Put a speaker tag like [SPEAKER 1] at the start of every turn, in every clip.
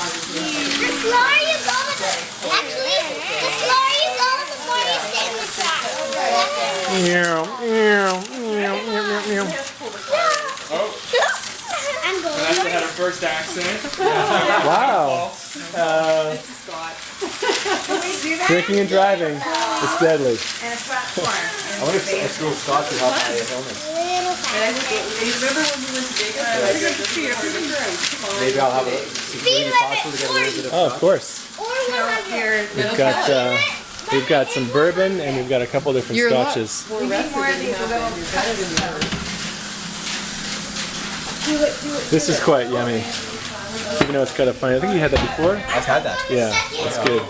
[SPEAKER 1] The slower you go, actually, the slower you go, the more you stay in the track. I'm going.
[SPEAKER 2] Vanessa had her first accident.
[SPEAKER 3] Wow. Drinking and driving. It's deadly.
[SPEAKER 4] And a flat corn.
[SPEAKER 5] I wonder if school Scott could help my illness.
[SPEAKER 4] Remember when we went to Jacob?
[SPEAKER 5] Maybe I'll have a really possible to get a little bit of
[SPEAKER 3] Oh, of course.
[SPEAKER 1] Or 100.
[SPEAKER 3] We've got some bourbon and we've got a couple different scotches.
[SPEAKER 4] We need more of these little cups.
[SPEAKER 3] This is quite yummy. Even though it's kind of funny. I think you had that before.
[SPEAKER 5] I've had that.
[SPEAKER 3] Yeah, that's good.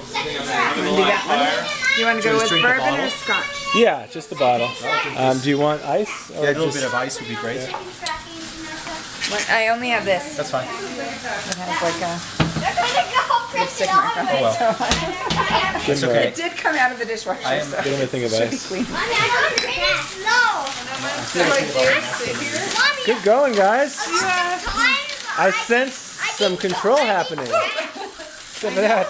[SPEAKER 4] You want to go with
[SPEAKER 5] drink the
[SPEAKER 4] bourbon
[SPEAKER 5] bottle?
[SPEAKER 4] or scotch?
[SPEAKER 3] Yeah, just the bottle. Do you want ice? Or
[SPEAKER 5] Yeah, a little
[SPEAKER 3] just-
[SPEAKER 5] bit of ice would be great.
[SPEAKER 4] I only have this.
[SPEAKER 5] That's fine.
[SPEAKER 4] It has like a lipstick
[SPEAKER 1] Lipstick
[SPEAKER 4] mark on
[SPEAKER 5] Oh
[SPEAKER 4] it.
[SPEAKER 5] well.
[SPEAKER 3] Give
[SPEAKER 5] It's
[SPEAKER 3] him a-
[SPEAKER 5] okay.
[SPEAKER 4] It did come out of the dishwasher,
[SPEAKER 5] I am-
[SPEAKER 4] so
[SPEAKER 3] Give him a thing of
[SPEAKER 4] should be
[SPEAKER 3] ice.
[SPEAKER 4] clean.
[SPEAKER 1] Mommy, I don't drink it slow. Mommy,
[SPEAKER 3] Good going, guys.
[SPEAKER 1] sometimes
[SPEAKER 3] I sense some control happening. Look at that.